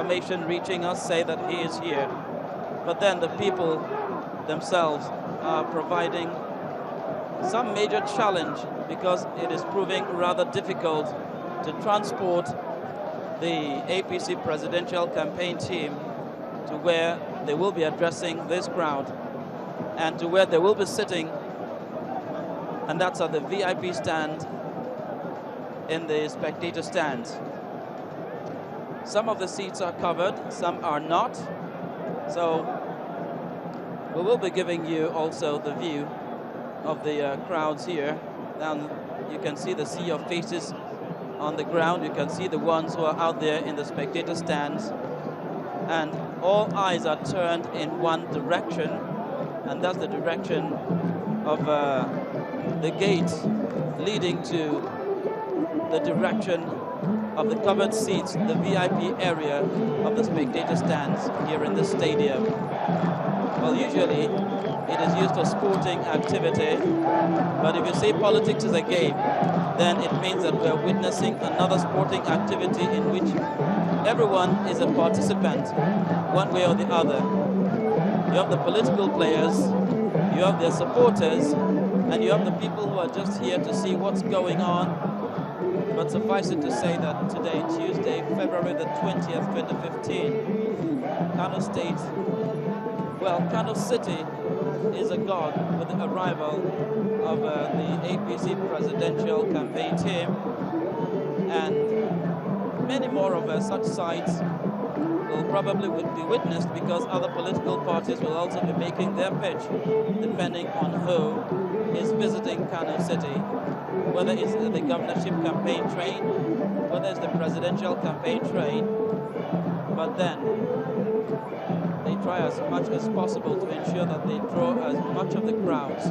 information reaching us say that he is here. But then the people themselves are providing some major challenge because it is proving rather difficult to transport the APC presidential campaign team to where they will be addressing this crowd and to where they will be sitting, and that's at the VIP stand in the spectator stands. Some of the seats are covered, some are not. So we will be giving you also the view of the crowds here. Down, you can see the sea of faces on the ground. You can see the ones who are out there in the spectator stands. And all eyes are turned in one direction, and that's the direction of the gate leading to the direction of the covered seats, the VIP area of the spectator stands here in the stadium. Well, usually it is used for sporting activity, but if you say politics is a game, then it means that we are witnessing another sporting activity in which everyone is a participant, one way or the other. You have the political players, you have their supporters, and you have the people who are just here to see what's going on. But suffice it to say that today, Tuesday, February the 20th, 2015, Kano State, well, Kano City is agog with the arrival of the APC presidential campaign team, and many more of such sites will probably be witnessed because other political parties will also be making their pitch depending on who is visiting Kano City, whether it's the governorship campaign train, whether it's the presidential campaign train. But then they try as much as possible to ensure that they draw as much of the crowds.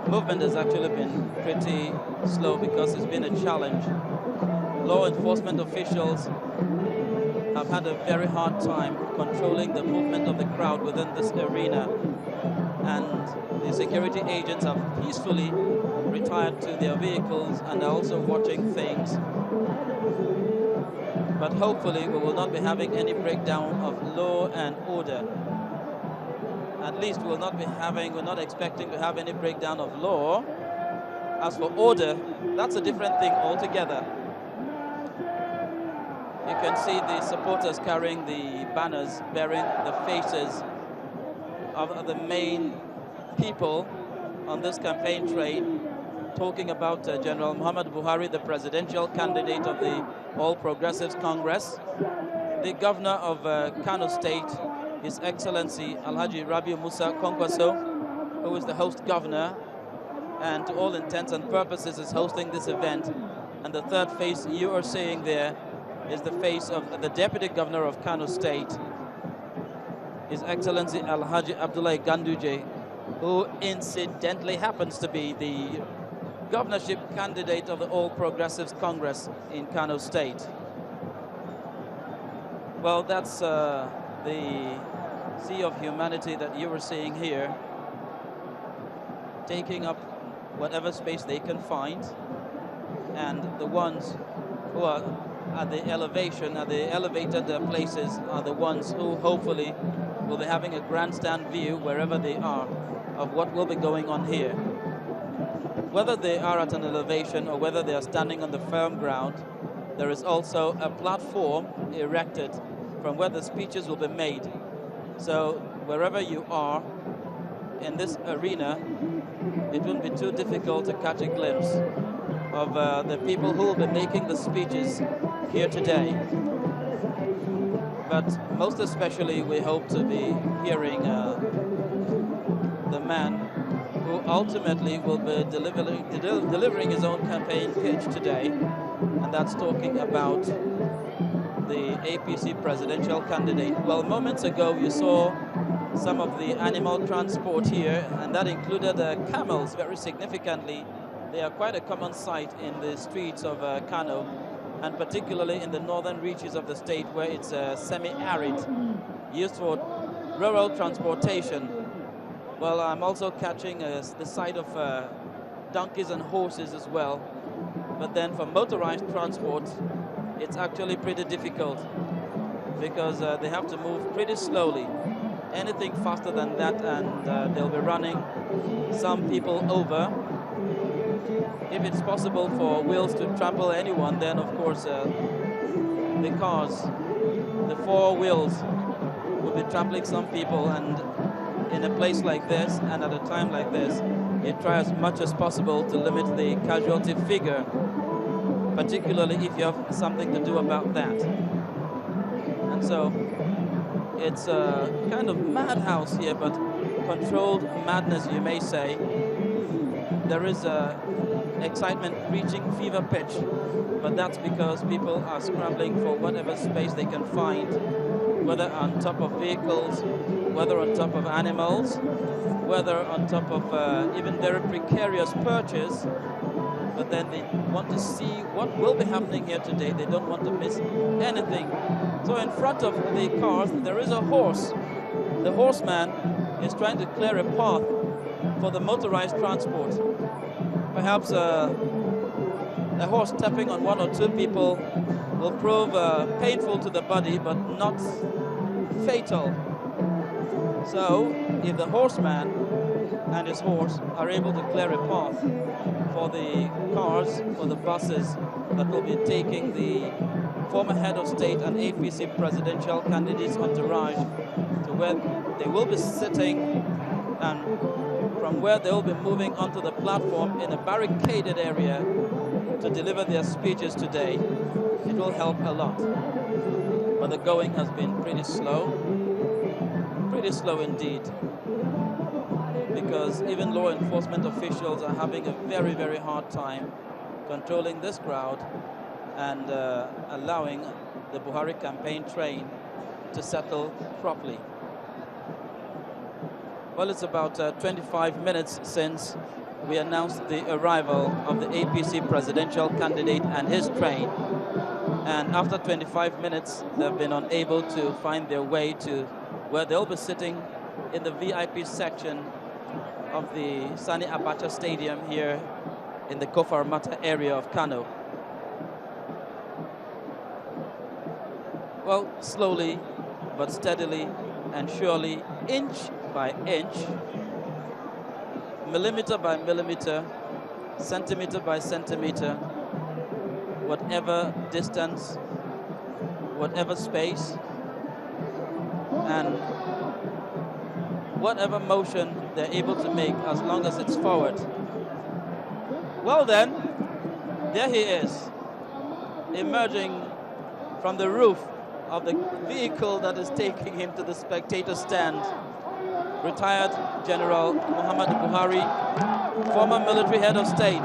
Movement has actually been pretty slow because it's been a challenge. Law enforcement officials have had a very hard time controlling the movement of the crowd within this arena, and the security agents have peacefully retired to their vehicles and are also watching things. But hopefully we will not be having any breakdown of law and order. At least we're not expecting to have any breakdown of law. As for order, that's a different thing altogether. You can see the supporters carrying the banners bearing the faces of the main people on this campaign train, talking about General Muhammad Buhari, the presidential candidate of the All Progressives Congress, the governor of Kano State, His Excellency Alhaji Rabiu Musa Kwankwaso, who is the host governor and to all intents and purposes is hosting this event. And the third face you are seeing there is the face of the Deputy Governor of Kano State, His Excellency Alhaji Abdullahi Ganduje, who incidentally happens to be the governorship candidate of the All Progressives Congress in Kano State. Well, that's the sea of humanity that you were seeing here, taking up whatever space they can find, and the ones who are at the elevation, at the elevated places, are the ones who hopefully will be having a grandstand view wherever they are of what will be going on here. Whether they are at an elevation or whether they are standing on the firm ground, there is also a platform erected from where the speeches will be made. So wherever you are in this arena, it won't be too difficult to catch a glimpse of the people who will be making the speeches here today. But most especially, we hope to be hearing the man who ultimately will be delivering his own campaign pitch today, and that's talking about the APC presidential candidate. Well, moments ago you saw some of the animal transport here, and that included camels very significantly. They are quite a common sight in the streets of Kano, and particularly in the northern reaches of the state where it's semi-arid, used for rural transportation. Well, I'm also catching the sight of donkeys and horses as well. But then for motorized transport, it's actually pretty difficult because they have to move pretty slowly. Anything faster than that and they'll be running some people over. If it's possible for wheels to trample anyone, then of course the cars, the four wheels, will be trampling some people. And in a place like this and at a time like this, you try as much as possible to limit the casualty figure, particularly if you have something to do about that. And so it's a kind of madhouse here, but controlled madness, you may say. There is excitement reaching fever pitch, but that's because people are scrambling for whatever space they can find, whether on top of vehicles, whether on top of animals, whether on top of even very precarious perches. But then they want to see what will be happening here today. They don't want to miss anything. So in front of the cars, there is a horse. The horseman is trying to clear a path for the motorized transport. Perhaps a horse stepping on one or two people will prove painful to the body, but not fatal. So if the horseman and his horse are able to clear a path for the cars, for the buses that will be taking the former head of state and APC presidential candidate's entourage to where they will be sitting, and from where they will be moving onto the platform in a barricaded area to deliver their speeches today, it will help a lot. But the going has been pretty slow indeed, because even law enforcement officials are having a very, very hard time controlling this crowd and allowing the Buhari campaign train to settle properly. Well, it's about 25 minutes since we announced the arrival of the APC presidential candidate and his train. And after 25 minutes, they've been unable to find their way to where they'll be sitting in the VIP section of the Sani Abacha Stadium here in the Kofarmata area of Kano. Well, slowly but steadily and surely, inch by inch, millimeter by millimeter, centimeter by centimeter, whatever distance, whatever space, and whatever motion they're able to make, as long as it's forward. Well then, there he is, emerging from the roof of the vehicle that is taking him to the spectator stand. Retired General Muhammad Buhari, former military head of state.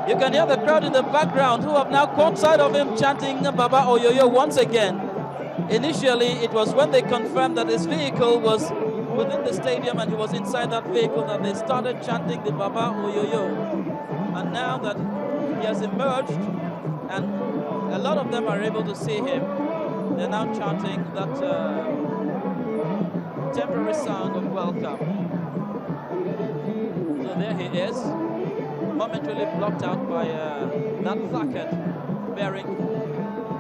You can hear the crowd in the background who have now caught sight of him chanting Baba Oyoyo once again. Initially, it was when they confirmed that his vehicle was within the stadium and he was inside that vehicle that they started chanting the Baba Oyoyo. And now that he has emerged and a lot of them are able to see him, they're now chanting that temporary song of welcome. So there he is, momentarily blocked out by that placard bearing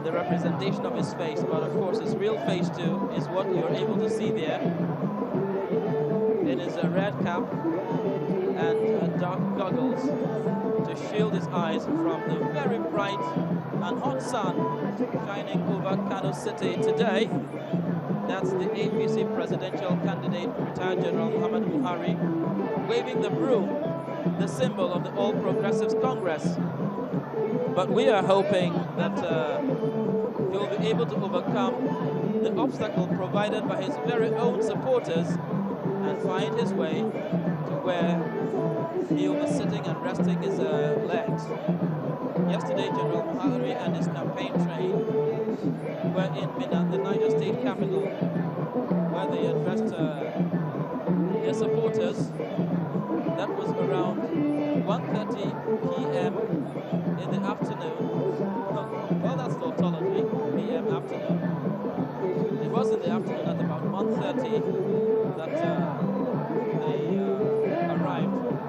the representation of his face, but of course his real face too is what you're able to see there. It is a red cap and dark goggles to shield his eyes from the very bright and hot sun shining over Kano City today. That's the APC presidential candidate, retired General Muhammad Buhari, waving the broom, the symbol of the All Progressives Congress. But we are hoping that he will be able to overcome the obstacle provided by his very own supporters and find his way to where he will be sitting and resting his legs. Yesterday, General Buhari and his campaign train were in Minna, the Niger State capital, where they addressed their supporters. That was around 1:30 p.m. in the afternoon.